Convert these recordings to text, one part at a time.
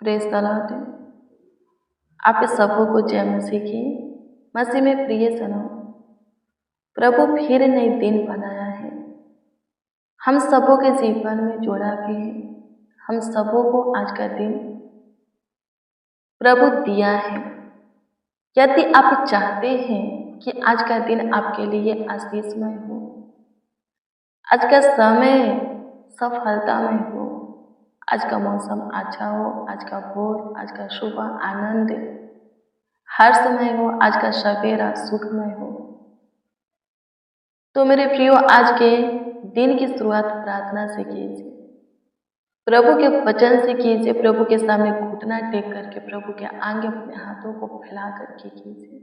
Praise the Lord. आप सबों को जय मसीह की। मसीह में प्रिय सनों, प्रभु फिर नई दिन बनाया है, हम सबों के जीवन में जोड़ा भी है। हम सबों को आज का दिन प्रभु दिया है। यदि आप चाहते हैं कि आज का दिन आपके लिए आशीषमय हो, आज का समय सफलता में हो, आज का मौसम अच्छा हो, आज का भोर, आज का सुबह आनंद हर समय हो, आज का सवेरा सुखमय हो, तो मेरे प्रियो आज के दिन की शुरुआत प्रार्थना से कीजिए, प्रभु के वचन से कीजिए। प्रभु के सामने घुटना टेक करके प्रभु के आगे अपने हाथों को फैला करके कीजिए।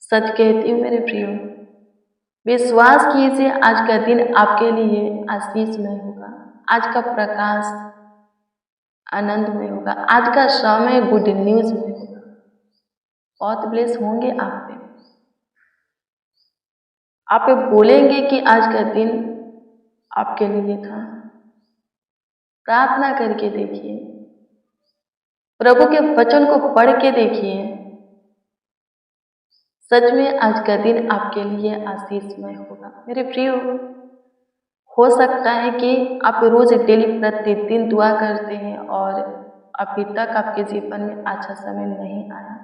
सच कहती हूँ मेरे प्रियो, विश्वास कीजिए आज का दिन आपके लिए आशीषमय होगा, आज का प्रकाश आनंदमय होगा, आज का समय गुड न्यूज में होगा। बहुत ब्लेस होंगे आप पे। आप बोलेंगे कि आज का दिन आपके लिए था। प्रार्थना करके देखिए, प्रभु के वचन को पढ़ के देखिए, सच में आज का दिन आपके लिए आशीषमय होगा। मेरे प्रियो, हो सकता है कि आप रोज डेली प्रतिदिन दुआ करते हैं और अभी तक आपके जीवन में अच्छा समय नहीं आया,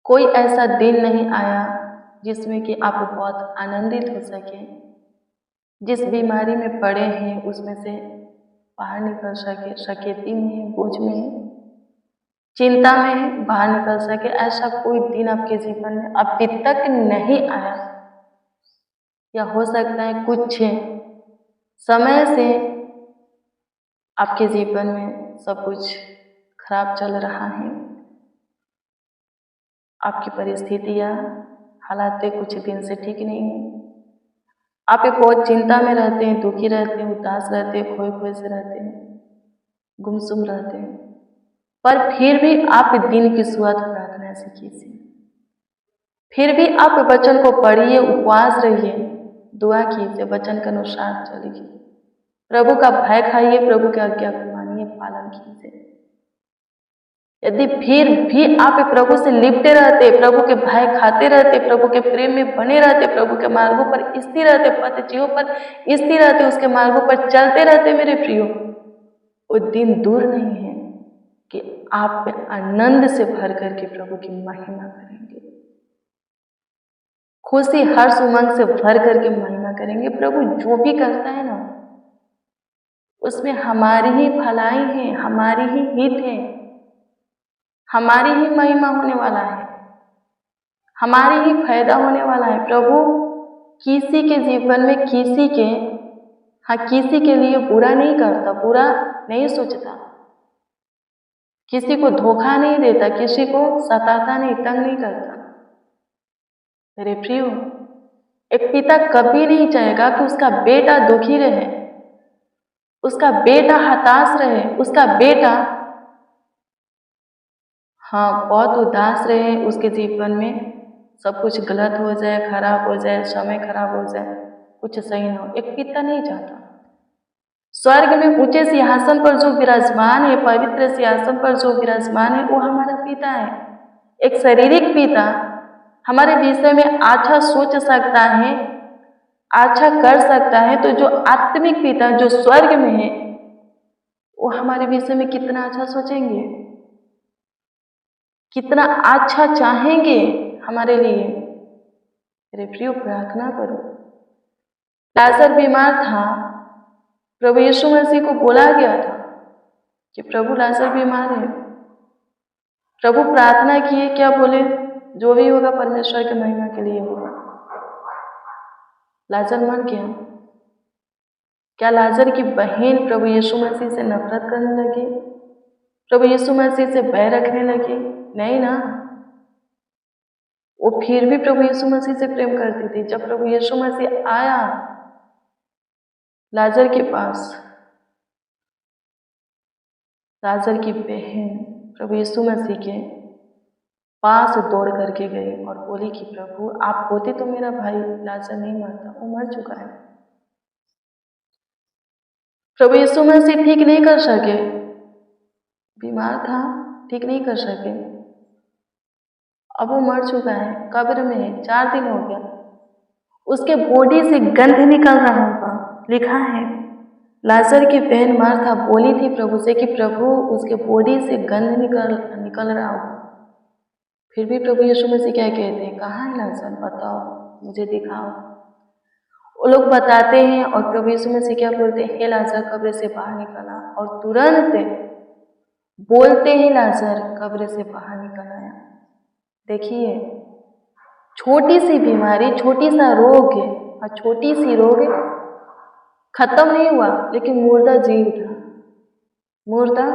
कोई ऐसा दिन नहीं आया जिसमें कि आप बहुत आनंदित हो सके, जिस बीमारी में पड़े हैं उसमें से बाहर निकल सके, सकेती में, बोझ में, चिंता में बाहर निकल सके। ऐसा कोई दिन आपके जीवन में अभी तक नहीं आया, या हो सकता है कुछ समय से आपके जीवन में सब कुछ खराब चल रहा है, आपकी परिस्थितियाँ हालात कुछ दिन से ठीक नहीं है, आप बहुत चिंता में रहते हैं, दुखी रहते हैं, उदास रहते हैं, खोए खोए से रहते हैं, गुमसुम रहते हैं, पर फिर भी आप दिन की शुरुआत प्रार्थना से कीजिए। फिर भी आप वचन को पढ़िए, उपवास रहिए, दुआ कीजिए, वचन के अनुसार चलिए, प्रभु का भय खाइए, प्रभु की आज्ञा को मानिए, पालन कीजिए। यदि फिर भी आप प्रभु से लिपटे रहते, प्रभु के भय खाते रहते, प्रभु के प्रेम में बने रहते, प्रभु के मार्गों पर स्थिर रहते, पथचियों पर स्थिर रहते, उसके मार्गों पर चलते रहते, मेरे प्रियो, वो दिन दूर नहीं है कि आप आनंद से भर करके प्रभु की महिमा करेंगे, खुशी हर्ष उमंग से भर करके महिमा करेंगे। प्रभु जो भी करता है ना, उसमें हमारी ही भलाई है, हमारी ही हित है, हमारी ही महिमा होने वाला है, हमारी ही फायदा होने वाला है। प्रभु किसी के जीवन में किसी के लिए बुरा नहीं करता, बुरा नहीं सोचता, किसी को धोखा नहीं देता, किसी को सताता नहीं, तंग नहीं करता। मेरे प्रियो, एक पिता कभी नहीं चाहेगा कि उसका बेटा दुखी रहे, उसका बेटा हताश रहे, उसका बेटा बहुत उदास रहे, उसके जीवन में सब कुछ गलत हो जाए, खराब हो जाए, समय खराब हो जाए, कुछ सही ना हो। एक पिता नहीं चाहता। स्वर्ग में ऊंचे सिंहासन पर जो विराजमान है, पवित्र सिंहासन पर जो विराजमान है, वो हमारा पिता है। एक शारीरिक पिता हमारे विषय में अच्छा सोच सकता है, अच्छा कर सकता है, तो जो आत्मिक पिता जो स्वर्ग में है, वो हमारे विषय में कितना अच्छा सोचेंगे, कितना अच्छा चाहेंगे हमारे लिए। मेरे प्रियो, प्रार्थना करो। लाजर बीमार था, प्रभु यीशु मसीह को बोला गया था कि प्रभु लाजर बीमार है। प्रभु प्रार्थना किए, क्या बोले? जो भी होगा परमेश्वर के महिमा के लिए होगा। लाजर मर गया। क्या लाजर की बहन प्रभु यीशु मसीह से नफरत करने लगी, प्रभु यीशु मसीह से बैर रखने लगी? नहीं ना, वो फिर भी प्रभु यीशु मसीह से प्रेम करती थी। जब प्रभु यीशु मसीह आया लाजर के पास, लाजर की बहन प्रभु यीशु मसीह के पास दौड़ करके गई और बोली कि प्रभु आप होते तो मेरा भाई लाजर नहीं मरता, वो मर चुका है। प्रभु यीशु मसीह ठीक नहीं कर सके, बीमार था, ठीक नहीं कर सके। अब वो मर चुका है, कब्र में है, 4 दिन हो गया। उसके बॉडी से गंध निकल रहा होगा। लिखा है लाजर की बहन मार्था बोली थी प्रभु से कि प्रभु उसके बॉडी से गंध निकल रहा होगा। फिर भी प्रभु यीशु मसीह क्या कहते हैं, कहाँ है लाजर, बताओ, मुझे दिखाओ। वो लोग बताते हैं और प्रभु यीशु मसीह क्या बोलते हैं, हे लाजर कब्र से बाहर निकला, और तुरंत बोलते ही लाजर कब्र से बाहर निकल आया। देखिए, छोटी सी बीमारी, छोटी सा रोग है, और छोटी सी रोग खत्म नहीं हुआ, लेकिन मुर्दा जी उठा, मुर्दा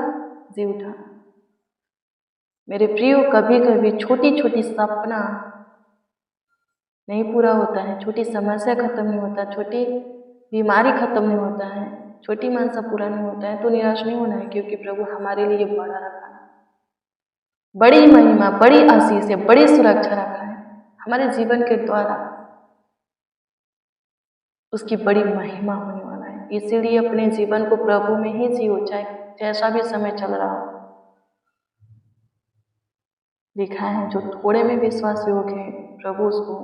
जी उठा। मेरे प्रियो, कभी कभी छोटी छोटी सपना नहीं पूरा होता है, छोटी समस्या खत्म नहीं होता, छोटी बीमारी खत्म नहीं होता है, छोटी मनसा पूरा नहीं होता है, तो निराश नहीं होना है, क्योंकि प्रभु हमारे लिए बड़ा रखा है, बड़ी महिमा, बड़ी आशीष है, बड़ी सुरक्षा रखा है हमारे जीवन के द्वारा। उसकी बड़ी महिमा होने वाला है। इसीलिए अपने जीवन को प्रभु में ही जियो, चाहे जैसा भी समय चल रहा हो। लिखा है जो थोड़े में विश्वास योग्य है, प्रभु उसको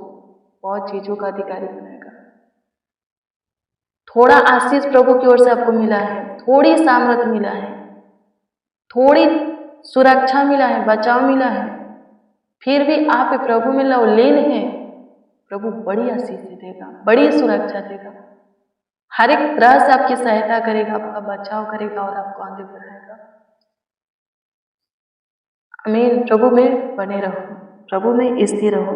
बहुत चीजों का अधिकारी बनाएगा। थोड़ा आशीष प्रभु की ओर से आपको मिला है, थोड़ी सामर्थ मिला है, थोड़ी सुरक्षा मिला है, बचाव मिला है, फिर भी आप प्रभु में लवलीन है, प्रभु बड़ी आशीष देगा, बड़ी सुरक्षा देगा, हर एक तरह से आपकी सहायता करेगा, आपका बचाव करेगा और आपको आगे बढ़ाएगा। आमीन। प्रभु में बने रहो, प्रभु में स्थिर रहो।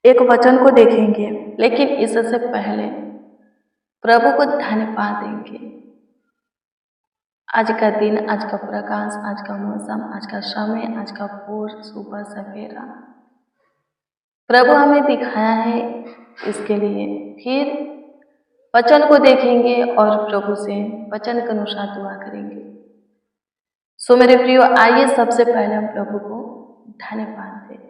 एक वचन को देखेंगे, लेकिन इससे पहले प्रभु को धन्यवाद देंगे। आज का दिन, आज का प्रकाश, आज का मौसम, आज का समय, आज का भोर, सुबह, सवेरा प्रभु हमें दिखाया है, इसके लिए फिर वचन को देखेंगे और प्रभु से वचन के अनुसार दुआ करेंगे। सो मेरे प्रियो, आइए सबसे पहले हम प्रभु को धन्यवाद दें।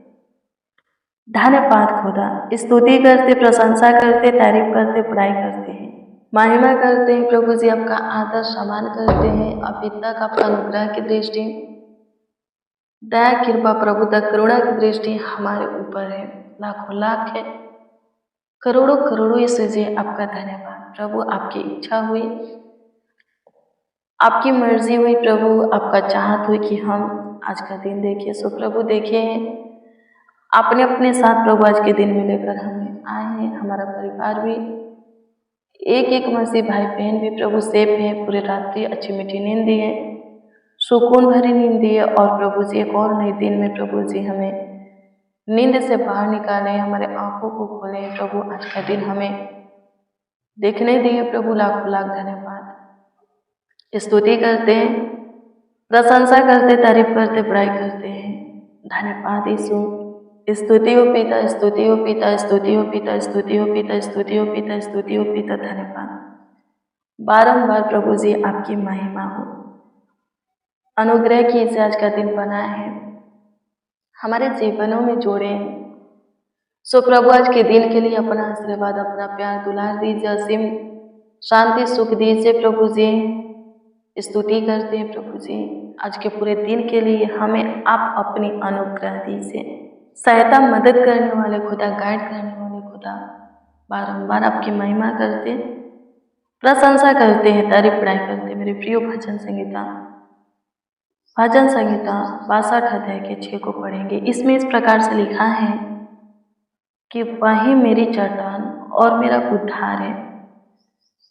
धन्यवाद खुदा, स्तुति करते, प्रशंसा करते, तारीफ करते, बड़ाई करते हैं, महिमा करते हैं प्रभु जी, आपका आदर सम्मान करते हैं। अभी तक आपका अनुग्रह की दृष्टि, दया कृपा प्रभु तक करुणा की दृष्टि हमारे ऊपर है, लाखों लाख है, करोड़ों करोड़ों यीशु जी आपका धन्यवाद। प्रभु आपकी इच्छा हुई, आपकी मर्जी हुई प्रभु, आपका चाहत हुई कि हम आज का दिन देखिए। सो प्रभु देखिए, आपने अपने साथ प्रभु आज के दिन में लेकर हमें आए हैं, हमारा परिवार भी, एक एक मसीह भाई बहन भी प्रभु सेफ है, पूरे रात्रि अच्छी मीठी नींद दी है, सुकून भरी नींद दी है, और प्रभु जी एक और नए दिन में प्रभु जी हमें नींद से बाहर निकाले, हमारे आंखों को खोले प्रभु, आज का दिन हमें देखने दिए प्रभु, लाखों लाख धन्यवाद। स्तुति करते हैं, प्रशंसा करते, तारीफ करते, बड़ाई करते हैं। धन्यवाद यीशु, स्तुति हो पिता, स्तुति हो पिता, स्तुति हो पिता, स्तुति हो पिता, स्तुति हो पिता, स्तुति हो पिता। धन्यवाद बारंबार प्रभु जी, आपकी महिमा हो। अनुग्रह की इसे आज का दिन बना है, हमारे जीवनों में जोड़े हैं। सो प्रभु आज के दिन के लिए अपना आशीर्वाद, अपना प्यार दुलार दीजिए, असीम शांति सुख दीजिए प्रभु जी। स्तुति करते हैं प्रभु जी, आज के पूरे दिन के लिए हमें आप अपनी अनुग्रह दीजिए, सहायता मदद करने वाले खुदा, गाइड करने वाले खुदा। बारंबार आपकी महिमा करते, प्रशंसा करते हैं, तारीफ बड़ाई करते हैं। मेरे प्रिय भजन संगीता 62 अध्याय के 6 को पढ़ेंगे। इसमें इस प्रकार से लिखा है कि वही मेरी चट्टान और मेरा उद्धार है,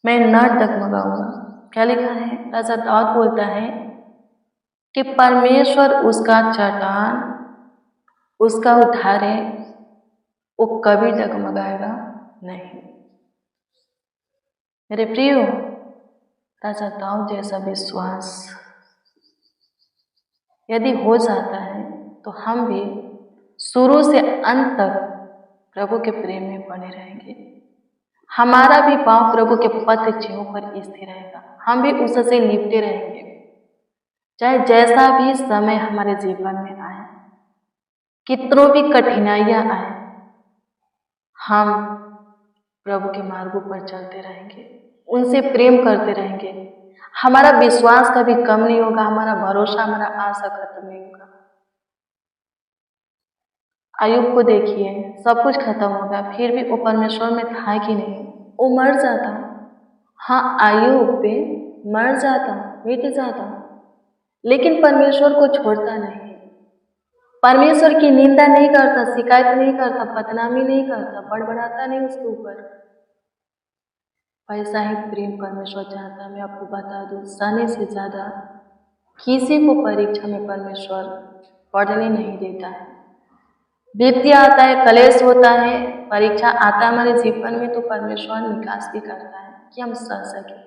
मैं न डगमगाऊंगा। क्या लिखा है? राजा दाऊद बोलता है कि परमेश्वर उसका चट्टान, उसका उद्धार है, वो कभी डगमगाएगा नहीं। मेरे प्रियो, राजा दाऊद जैसा विश्वास यदि हो जाता है तो हम भी शुरू से अंत तक प्रभु के प्रेम में बने रहेंगे। हमारा भी पांव प्रभु के पथ चिन्हों पर स्थिर रहेगा, हम भी उससे लिपटे रहेंगे। चाहे जैसा भी समय हमारे जीवन में आए, कितनों भी कठिनाइयां आए, हम प्रभु के मार्गों पर चलते रहेंगे। उनसे प्रेम करते रहेंगे, हमारा विश्वास कभी कम नहीं होगा, हमारा भरोसा, हमारा आशा खत्म नहीं होगा। अय्यूब को देखिए, सब कुछ खत्म हो गया, फिर भी वो परमेश्वर में था कि नहीं, वो मर जाता। हाँ, अय्यूब पे मर जाता, मिट जाता, लेकिन परमेश्वर को छोड़ता नहीं, परमेश्वर की निंदा नहीं करता, शिकायत नहीं करता, बदनामी नहीं करता, बड़बड़ाता नहीं उसके ऊपर। वैसा ही प्रेम परमेश्वर चाहता है। मैं आपको बता दूं, सहने से ज्यादा किसी को परीक्षा में परमेश्वर पढ़ने नहीं देता है। विपत्ति आता है, कलेश होता है, परीक्षा आता है हमारे जीवन में, तो परमेश्वर निकास भी करता है कि हम सह सके।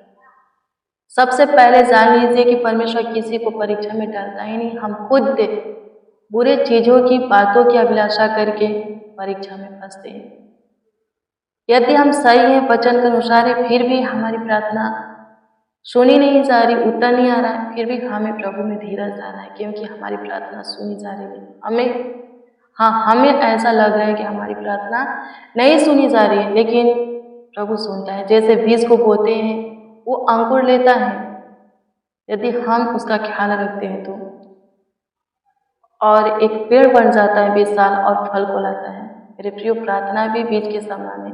सबसे पहले जान लीजिए कि परमेश्वर किसी को परीक्षा में डालता ही नहीं, हम खुद बुरे चीजों की, बातों की अभिलाषा करके परीक्षा में फंसते हैं। यदि हम सही हैं, वचन के अनुसार है, फिर भी हमारी प्रार्थना सुनी नहीं जा रही, उत्तर नहीं आ रहा है, फिर भी हमें प्रभु में धीरज आ रहा है, क्योंकि हमारी प्रार्थना सुनी जा रही है। हमें ऐसा लग रहा है कि हमारी प्रार्थना नहीं सुनी जा रही है, लेकिन प्रभु सुनता है। जैसे बीज को बोते हैं, वो अंकुर लेता है, यदि हम उसका ख्याल रखते हैं तो, और एक पेड़ बन जाता है विशाल और फल को लाता है। मेरे प्रियो, प्रार्थना भी बीज के समान है।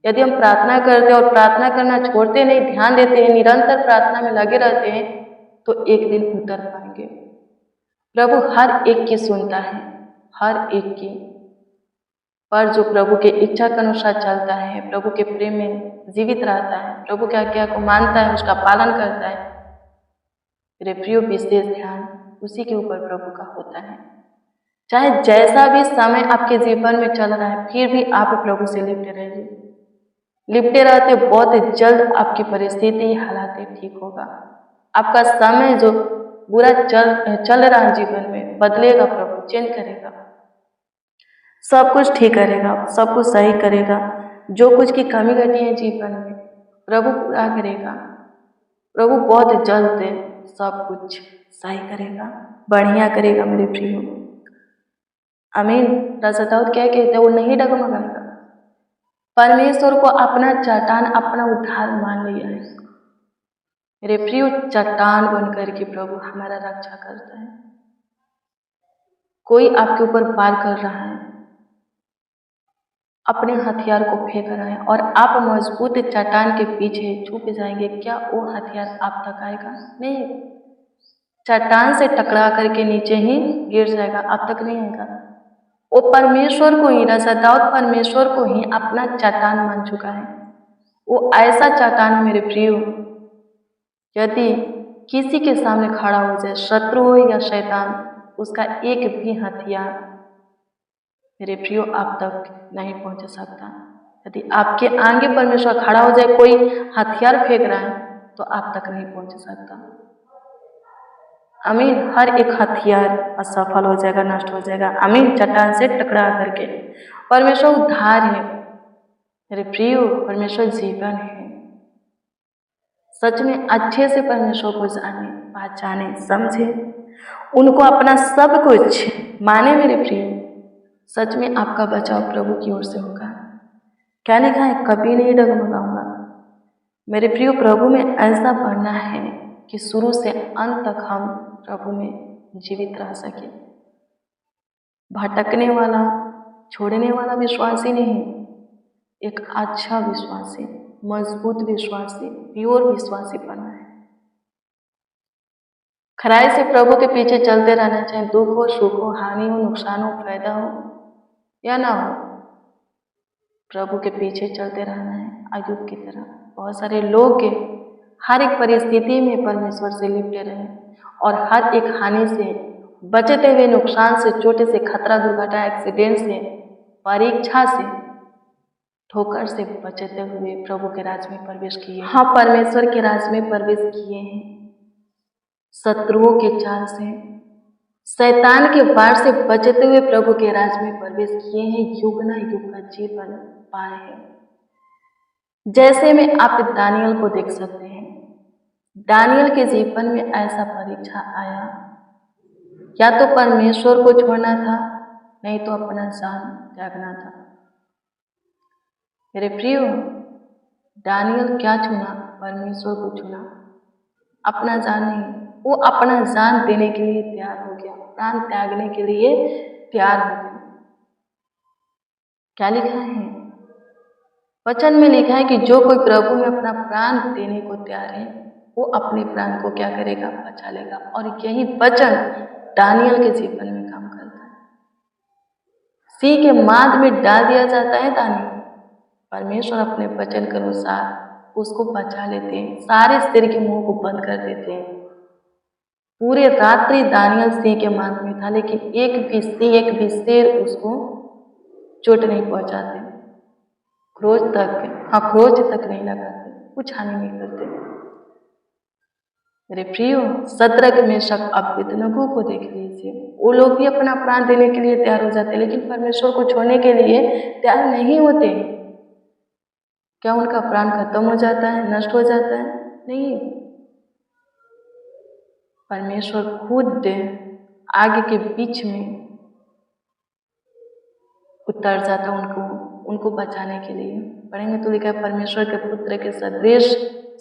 यदि हम प्रार्थना करते हैं और प्रार्थना करना छोड़ते नहीं, ध्यान देते हैं, निरंतर प्रार्थना में लगे रहते हैं, तो एक दिन उतर पाएंगे। प्रभु हर एक की सुनता है, हर एक की, पर जो प्रभु के इच्छा के अनुसार चलता है, प्रभु के प्रेम में जीवित रहता है, प्रभु के आज्ञा को मानता है, उसका पालन करता है, मेरे प्रियो, विशेष ध्यान उसी के ऊपर प्रभु का होता है। चाहे जैसा भी समय आपके जीवन में चल रहा है, फिर भी आप प्रभु से लिपटे रहिए। लिपटे रहते बहुत जल्द आपकी परिस्थिति, हालात ठीक होगा। आपका समय जो बुरा चल रहा है जीवन में, बदलेगा, प्रभु चेंज करेगा, सब कुछ ठीक करेगा, सब कुछ सही करेगा। जो कुछ की कमी घटी है जीवन में, प्रभु पूरा करेगा। प्रभु बहुत जल्द सब कुछ सही करेगा, बढ़िया करेगा मेरे प्रियो। आमीन। राजा दाऊद क्या कहते हैं, वो नहीं डगमगाएगा। परमेश्वर को अपना चट्टान, अपना उद्धार मान लिया है। मेरे प्रियो, चट्टान बनकर के प्रभु हमारा रक्षा करता है। कोई आपके ऊपर वार कर रहा है, अपने हथियार को फेंक रहा है, और आप मजबूत चट्टान के पीछे छुप जाएंगे, क्या वो हथियार आप तक आएगा? नहीं, चट्टान से टकरा करके नीचे ही गिर जाएगा, आप तक नहीं आएगा। वो परमेश्वर को ही, राजा दाऊद परमेश्वर को ही अपना चट्टान मान चुका है। वो ऐसा चट्टान है मेरे प्रियो, यदि किसी के सामने खड़ा हो जाए, शत्रु हो या शैतान, उसका एक भी हथियार मेरे प्रियो आप तक नहीं पहुंच सकता। यदि आपके आगे परमेश्वर खड़ा हो जाए, कोई हथियार फेंक रहा है, तो आप तक नहीं पहुंच सकता। अमीन। हर एक हथियार असफल हो जाएगा, नष्ट हो जाएगा। अमीन। चट्टान से टकरा करके परमेश्वर उद्धार है मेरे प्रियो, परमेश्वर जीवन है। सच में अच्छे से परमेश्वर को जाने, पहचाने, समझे, उनको अपना सब कुछ माने मेरे प्रियो। सच में आपका बचाव प्रभु की ओर से होगा। क्या लिखा है, कभी नहीं डगमगाऊंगा। मेरे प्रियो, प्रभु में ऐसा बढ़ना है कि शुरू से अंत तक हम प्रभु में जीवित रह सके। भटकने वाला, छोड़ने वाला विश्वासी नहीं, एक अच्छा विश्वासी, मजबूत विश्वासी, प्योर विश्वासी बनना है। खराई से प्रभु के पीछे चलते रहना, चाहे दुख हो, सुख हो, हानि हो, नुकसान हो, फायदा हो या ना हो, प्रभु के पीछे चलते रहना है। अय्यूब की तरह बहुत सारे लोग के हर एक परिस्थिति में परमेश्वर से लिपटे रहे, और हर एक हानि से बचते हुए, नुकसान से, छोटे से खतरा, दुर्घटना, एक्सीडेंट से, परीक्षा से, ठोकर से बचते हुए प्रभु के राज में प्रवेश किए। हाँ, परमेश्वर के राज में प्रवेश किए हैं। शत्रुओं के चाल से, शैतान के वार से बचते हुए प्रभु के राज में प्रवेश किए हैं, युग ना युग का जीवन पाए हैं। जैसे में आप दानियल को देख सकते हैं, दानियल के जीवन में ऐसा परीक्षा आया, या तो परमेश्वर को छोड़ना था, नहीं तो अपना जान त्यागना था। मेरे प्रियो, दानियल क्या चुना? परमेश्वर को चुना, अपना जान नहीं। वो अपना जान देने के लिए तैयार हो गया, प्राण त्यागने के लिए तैयार हो गया। क्या लिखा है वचन में? लिखा है कि जो कोई प्रभु में अपना प्राण देने को तैयार है वो अपने प्राण को क्या करेगा? बचा लेगा। और यही वचन दानियल के जीवन में काम करता है। सी के माद में डाल दिया जाता है दानियल, परमेश्वर अपने वचन के अनुसार उसको बचा लेते हैं, सारे सिर के मुंह को बंद कर देते हैं। पूरे रात्रि दानियल सिंह के माद में था, लेकिन एक भी शेर उसको चोट नहीं पहुंचाते, क्रोध तक नहीं लगाते, कुछ हानि नहीं करते। मेरे प्रियो, शद्रक मेशक अबेदनगो को देख लीजिए, वो लोग भी अपना प्राण देने के लिए तैयार हो जाते हैं, लेकिन परमेश्वर को छोड़ने के लिए तैयार नहीं होते। क्या उनका प्राण खत्म हो जाता है, नष्ट हो जाता है? नहीं, परमेश्वर खुद आगे के बीच में उतर जाता उनको बचाने के लिए। पढ़ेंगे तो लिखा है, परमेश्वर के पुत्र के सदृश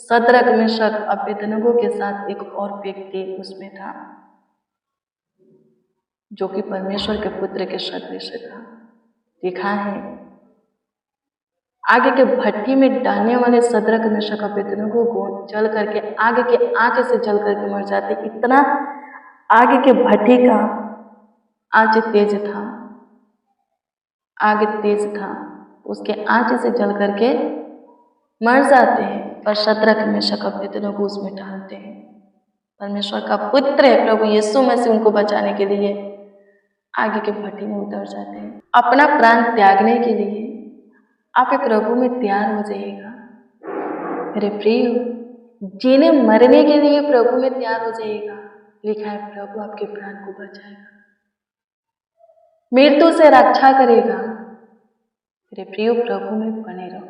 शद्रक मेशक अबेदनगो के साथ एक और व्यक्ति उसमें था, जो कि परमेश्वर के पुत्र के सदृश था। लिखा है, आगे के भट्टी में डालने वाले शद्रक मेशक अबेदनगो को जल करके आगे के आंच से जल करके मर जाते। इतना आगे के भट्टी का आंच तेज था, आगे तेज था, उसके आंच से जल करके मर जाते हैं। पर शद्रक मेशक अबेदनगो उसमें डालते हैं। परमेश्वर का पुत्र है प्रभु यीशु मसीह उनको बचाने के लिए आगे के भट्टी में उतर जाते हैं। अपना प्राण त्यागने के लिए आप प्रभु में तैयार हो जाइएगा। मेरे प्रिय, जीने मरने के लिए प्रभु में तैयार हो जाइएगा। लिखा है, प्रभु आपके प्राण को बचाएगा, मृत्यु से रक्षा करेगा। मेरे प्रिय, प्रभु में बने रहो,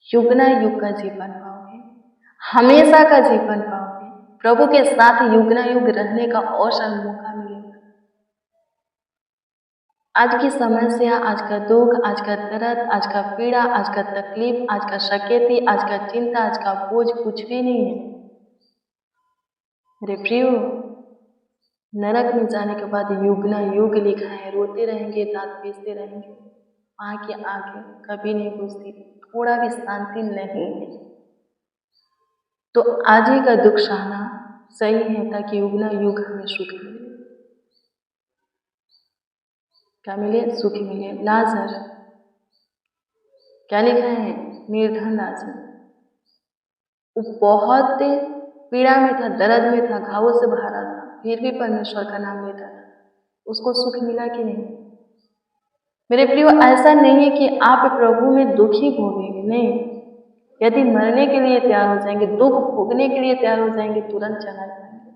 युग ना युग का जीवन पाओगे, हमेशा का जीवन पाओगे। प्रभु के साथ युग ना युग रहने का अवसर मौका मिलेगा। आज की समस्या, आज का दुख, आज का दर्द, आज का पीड़ा, आज का तकलीफ, आज का शकेती, आज का चिंता, आज का बोझ कुछ भी नहीं है। मेरे प्रियो, नरक में जाने के बाद युग ना युग लिखा है, रोते रहेंगे, दांत पीसते रहेंगे, आंखें कभी नहीं बुझती, थोड़ा भी शांति नहीं है। तो आज ही का दुख सहना सही है, ताकि युग ना युग हमें सुख मिले। क्या मिले? सुख मिले। लाजर, क्या लिखा है? निर्धन लाजर, वो बहुत पीड़ा में था, दर्द में था, घावों से भरा था, फिर भी परमेश्वर का नाम लेता था। उसको सुख मिला कि नहीं? मेरे प्रियो, ऐसा नहीं है कि आप प्रभु में दुखी भोगेंगे, नहीं। यदि मरने के लिए तैयार हो जाएंगे, दुख भोगने के लिए तैयार हो जाएंगे, तुरंत चला जाएंगे।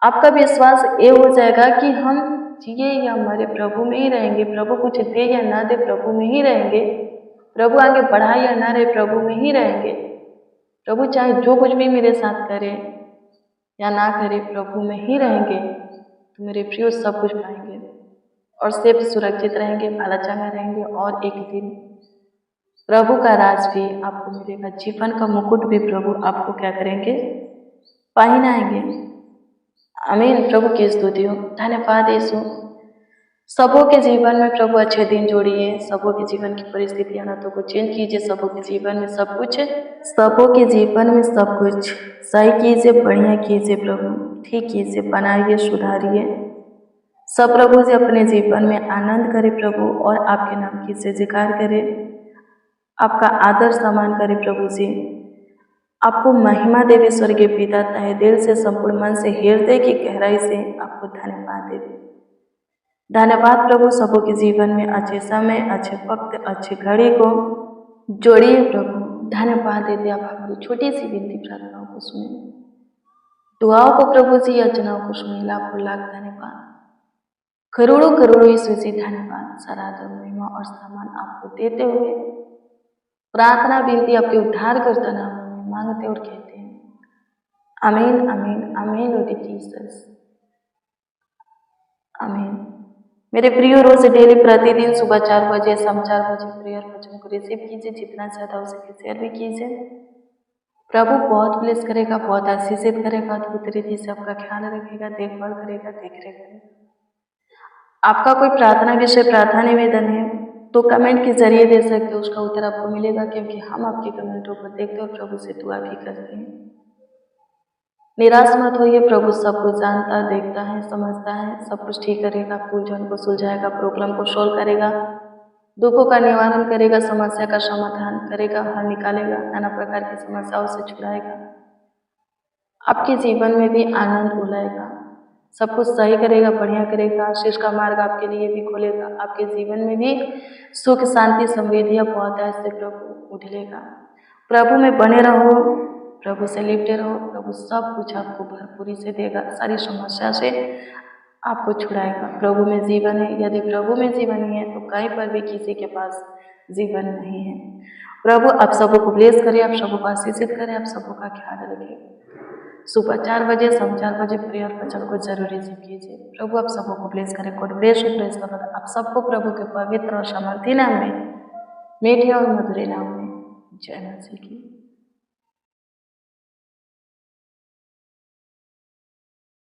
आपका विश्वास ये हो जाएगा कि हम जिए या मरे प्रभु में ही रहेंगे, प्रभु कुछ दे या ना दे प्रभु में ही रहेंगे, प्रभु आगे बढ़ाए या ना रहे प्रभु में ही रहेंगे। प्रभु चाहे जो कुछ भी मेरे साथ करे या ना करे, प्रभु में ही रहेंगे, तो मेरे प्रियो सब कुछ पाएंगे और सिर्फ सुरक्षित रहेंगे, भला चंगा रहेंगे। और एक दिन प्रभु का राज भी आपको मिलेगा, जीवन का मुकुट भी प्रभु आपको क्या करेंगे? पहनाएंगे। आमीन। प्रभु की स्तुति हो। धन्यवाद यीशु। सबों के जीवन में प्रभु अच्छे दिन जोड़िए, सबों के जीवन की परिस्थिति हालातों को चेंज कीजिए, सबों के जीवन में सब कुछ सही कीजिए, बढ़िया कीजिए, प्रभु ठीक कीजिए, बनाइए, सुधारिए। सब प्रभु से अपने जीवन में आनंद करे प्रभु, और आपके नाम की जय जयकार करे, आपका आदर सम्मान करे प्रभु जी। आपको महिमा देवे स्वर्गीय पिता, तहे दिल से, संपूर्ण मन से, हृदय की गहराई से आपको धन्यवाद देवे। धन्यवाद प्रभु, सबों के जीवन में अच्छे समय, अच्छे वक्त, अच्छे घड़ी को जोड़िए प्रभु। धन्यवाद देते आप हमारी छोटी सी विनती प्रार्थनाओं को सुने, दुआओं को प्रभु जी, याचनाओं को सुने। लाखों लाख धन्यवाद, करोड़ों करोड़ों यीशु जी धन्यवाद। सारा आदर, महिमा और सम्मान आपको देते हुए प्रार्थना विनती आपके उद्धारकर्ता नाम में मांगते और कहते हैं आमीन, आमीन, आमीन। लॉर्ड जीसस, आमीन। मेरे प्रिय रोज डेली प्रतिदिन सुबह 4 बजे, शाम 4 बजे प्रेयर वचन को रिसीव कीजिए। जितना ज़्यादा हो सके शेयर भी कीजिए। प्रभु बहुत ब्लेस करेगा, बहुत आशीषित करेगा, अद्भुत रीति से आपका ख्याल रखेगा, देखभाल करेगा, देख रेख करेगा। आपका कोई प्रार्थना विषय, प्रार्थना निवेदन है तो कमेंट के जरिए दे सकते हो, उसका उत्तर आपको मिलेगा, क्योंकि हम आपके कमेंटों को देखते हैं और प्रभु से दुआ भी करते हैं। निराश मत होइए, प्रभु सब कुछ जानता, देखता है, समझता है, सब कुछ ठीक करेगा, उलझन को सुलझाएगा, प्रॉब्लम को सोल्व करेगा, दुखों का निवारण करेगा, समस्या का समाधान करेगा, हल निकालेगा, नाना प्रकार की समस्याओं से छुड़ाएगा, आपके जीवन में भी आनंद उलाएगा, सब कुछ सही करेगा, बढ़िया करेगा, आशीष का मार्ग आपके लिए भी खोलेगा, आपके जीवन में भी सुख शांति समृद्धि बहुत ऐसे प्रभु उठलेगा। प्रभु में बने रहो, प्रभु से लिपटे रहो, प्रभु सब कुछ आपको भरपूरी से देगा, सारी समस्या से आपको छुड़ाएगा। प्रभु में जीवन है, यदि प्रभु में जीवन नहीं है तो कहीं पर भी किसी के पास जीवन नहीं है। प्रभु आप सबको को ब्लेस करे, आप सबको आशीषित करे, आप सबको का ख्याल रखे। सुबह 4 बजे, शाम 4 बजे प्रेयर वचन को जरूर रिसीव कीजिए। प्रभु आप सबको को ब्लेस करे। गॉड ब्लेस यू, प्रेज कर आप सबको प्रभु के पवित्र और सामर्थी नाम में, मीठे और मधुरे नाम में जय मसीह की।